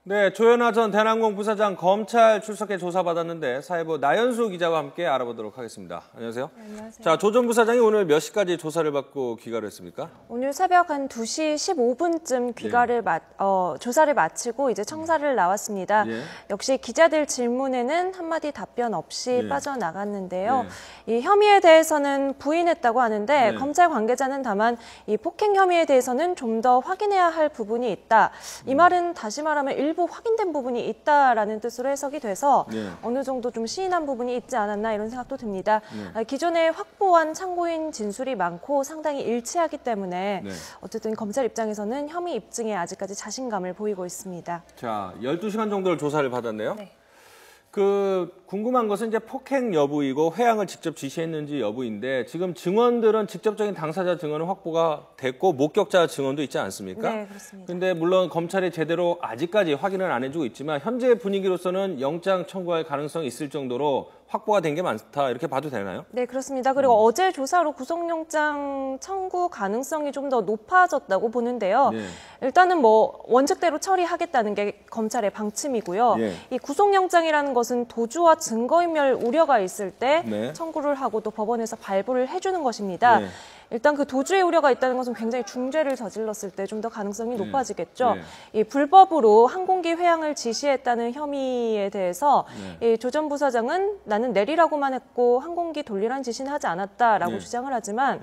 네, 조현아 전 대한항공 부사장 검찰 출석해 조사받았는데 사회부 나연수 기자와 함께 알아보도록 하겠습니다. 안녕하세요. 네, 안녕하세요. 자, 조 전 부사장이 오늘 몇 시까지 조사를 받고 귀가를 했습니까? 오늘 새벽 한 2시 15분쯤 조사를 마치고 이제 청사를 나왔습니다. 예. 역시 기자들 질문에는 한마디 답변 없이 예. 빠져나갔는데요. 이 혐의에 대해서는 부인했다고 하는데 검찰 관계자는 다만 이 폭행 혐의에 대해서는 좀 더 확인해야 할 부분이 있다. 이 말은 다시 말하면 일부 확인된 부분이 있다라는 뜻으로 해석이 돼서 어느 정도 좀 시인한 부분이 있지 않았나 이런 생각도 듭니다. 기존에 확보한 참고인 진술이 많고 상당히 일치하기 때문에 어쨌든 검찰 입장에서는 혐의 입증에 아직까지 자신감을 보이고 있습니다. 자, 12시간 정도를 조사를 받았네요. 네. 궁금한 것은 이제 폭행 여부이고 회항을 직접 지시했는지 여부인데 지금 증언들은 직접적인 당사자 증언은 확보가 됐고 목격자 증언도 있지 않습니까? 네, 그렇습니다. 근데 물론 검찰이 제대로 아직까지 확인을 안 해주고 있지만 현재 분위기로서는 영장 청구할 가능성이 있을 정도로 확보가 된 게 많다 이렇게 봐도 되나요? 네, 그렇습니다. 그리고 어제 조사로 구속영장 청구 가능성이 좀 더 높아졌다고 보는데요. 일단은 뭐 원칙대로 처리하겠다는 게 검찰의 방침이고요. 이 구속영장이라는 것은 도주와 증거인멸 우려가 있을 때 청구를 하고 또 법원에서 발부를 해주는 것입니다. 일단 그 도주의 우려가 있다는 것은 굉장히 중죄를 저질렀을 때 좀 더 가능성이 높아지겠죠. 이 불법으로 항공기 회항을 지시했다는 혐의에 대해서 이 조 전 부사장은 나는 내리라고만 했고 항공기 돌리라는 지시는 하지 않았다라고 주장을 하지만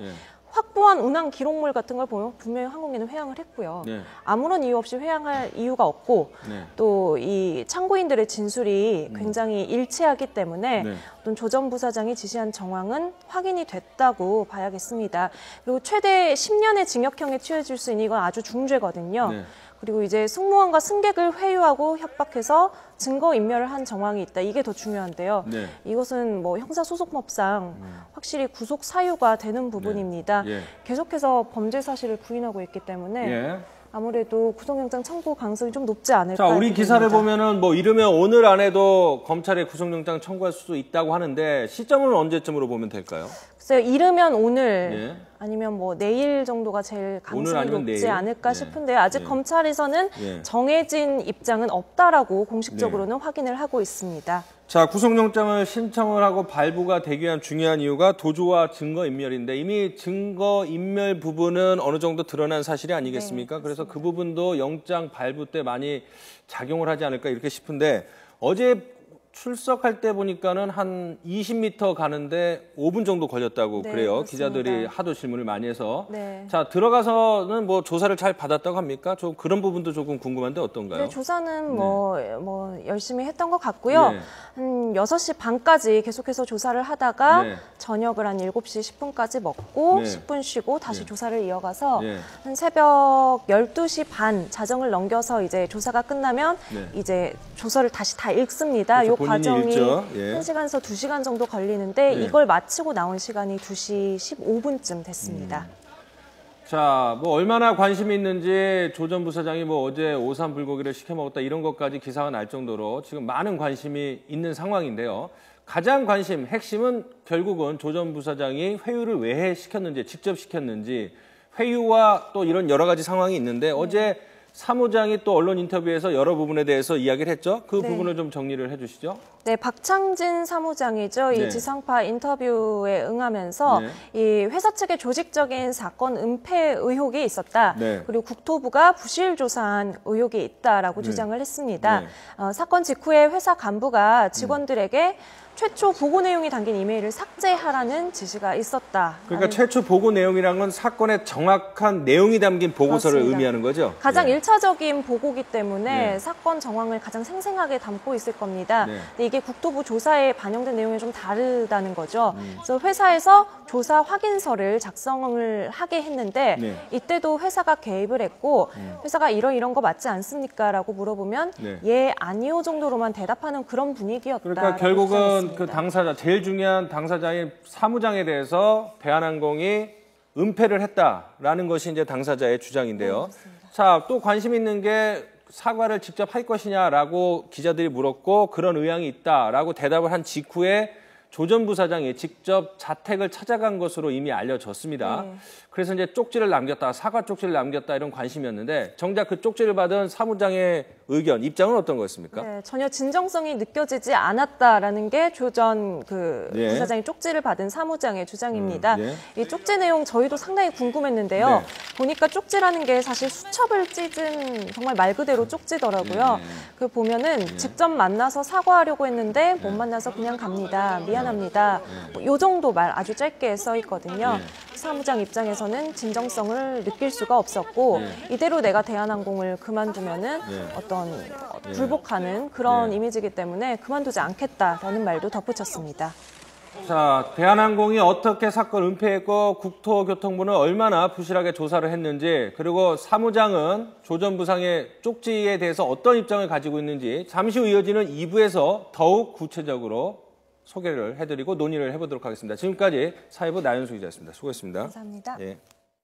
확보한 운항 기록물 같은 걸 보면 분명히 항공기는 회항을 했고요. 아무런 이유 없이 회항할 이유가 없고 또 이 참고인들의 진술이 굉장히 일치하기 때문에 어떤 조 전 부사장이 지시한 정황은 확인이 됐다고 봐야겠습니다. 그리고 최대 10년의 징역형에 취해질 수 있는 이건 아주 중죄거든요. 그리고 이제 승무원과 승객을 회유하고 협박해서 증거인멸을 한 정황이 있다. 이게 더 중요한데요. 이것은 뭐 형사소송법상 확실히 구속 사유가 되는 부분입니다. 계속해서 범죄 사실을 부인하고 있기 때문에 아무래도 구속영장 청구 가능성이 좀 높지 않을까. 자, 우리 기사를 보면은 뭐 이르면 오늘 안에도 검찰에 구속영장 청구할 수도 있다고 하는데 시점은 언제쯤으로 보면 될까요? 글쎄요, 이르면 오늘 아니면 뭐 내일 정도가 제일 가능성이 높지 내일? 않을까 싶은데요. 아직 검찰에서는 정해진 입장은 없다라고 공식적으로는 확인을 하고 있습니다. 자, 구속영장을 신청을 하고 발부가 되기 위한 중요한 이유가 도주와 증거인멸인데 이미 증거인멸 부분은 어느 정도 드러난 사실이 아니겠습니까? 그래서 그 부분도 영장 발부 때 많이 작용을 하지 않을까 이렇게 싶은데 어제 출석할 때 보니까는 한 20m 가는데 5분 정도 걸렸다고 그래요. 그렇습니다. 기자들이 하도 질문을 많이 해서. 자, 들어가서는 뭐 조사를 잘 받았다고 합니까? 좀 그런 부분도 조금 궁금한데 어떤가요? 네, 조사는 뭐 열심히 했던 것 같고요. 한 6시 반까지 계속해서 조사를 하다가 저녁을 한 7시 10분까지 먹고 10분 쉬고 다시 조사를 이어가서 한 새벽 12시 반 자정을 넘겨서 이제 조사가 끝나면 이제 조서를 다시 다 읽습니다. 그렇죠. 이 과정이 읽죠. 1시간에서 2시간 정도 걸리는데 이걸 마치고 나온 시간이 2시 15분쯤 됐습니다. 자, 뭐 얼마나 관심이 있는지 조 전 부사장이 뭐 어제 오삼 불고기를 시켜 먹었다 이런 것까지 기사가 날 정도로 지금 많은 관심이 있는 상황인데요. 가장 핵심은 결국은 조 전 부사장이 회유를 왜 시켰는지, 직접 시켰는지, 회유와 또 이런 여러 가지 상황이 있는데 어제 사무장이 또 언론 인터뷰에서 여러 부분에 대해서 이야기를 했죠. 그 부분을 좀 정리를 해주시죠. 네, 박창진 사무장이죠. 이 지상파 인터뷰에 응하면서 이 회사 측의 조직적인 사건 은폐 의혹이 있었다. 그리고 국토부가 부실 조사한 의혹이 있다라고 주장을 했습니다. 사건 직후에 회사 간부가 직원들에게 최초 보고 내용이 담긴 이메일을 삭제하라는 지시가 있었다. 그러니까 최초 보고 내용이란 건 사건의 정확한 내용이 담긴 보고서를 의미하는 거죠? 가장 일차적인 보고기 때문에 사건 정황을 가장 생생하게 담고 있을 겁니다. 근데 이게 국토부 조사에 반영된 내용이 좀 다르다는 거죠. 그래서 회사에서 조사 확인서를 작성을 하게 했는데 이때도 회사가 개입을 했고 회사가 이런 거 맞지 않습니까? 라고 물어보면 예, 아니요 정도로만 대답하는 그런 분위기였다. 그러니까 결국은 그 당사자, 제일 중요한 당사자인 사무장에 대해서 대한항공이 은폐를 했다라는 것이 이제 당사자의 주장인데요. 자, 또 관심 있는 게 사과를 직접 할 것이냐라고 기자들이 물었고 그런 의향이 있다라고 대답을 한 직후에 조 전 부사장이 직접 자택을 찾아간 것으로 이미 알려졌습니다. 그래서 이제 쪽지를 남겼다, 사과 쪽지를 남겼다 이런 관심이었는데 정작 그 쪽지를 받은 사무장의 의견, 입장은 어떤 거였습니까? 네, 전혀 진정성이 느껴지지 않았다라는 게 조 전 부사장이 쪽지를 받은 사무장의 주장입니다. 이 쪽지 내용 저희도 상당히 궁금했는데요. 보니까 쪽지라는 게 사실 수첩을 찢은 정말 말 그대로 쪽지더라고요. 그 보면은 직접 만나서 사과하려고 했는데 못 만나서 그냥 갑니다. 미안합니다. 요 정도 말 아주 짧게 써 있거든요. 사무장 입장에서는 진정성을 느낄 수가 없었고 이대로 내가 대한항공을 그만두면은 어떤 불복하는 그런 이미지이기 때문에 그만두지 않겠다라는 말도 덧붙였습니다. 자, 대한항공이 어떻게 사건 은폐했고 국토교통부는 얼마나 부실하게 조사를 했는지, 그리고 사무장은 조 전 부상의 쪽지에 대해서 어떤 입장을 가지고 있는지 잠시 후 이어지는 2부에서 더욱 구체적으로 소개를 해드리고 논의를 해보도록 하겠습니다. 지금까지 사회부 나연수 기자였습니다. 수고했습니다. 감사합니다. 예.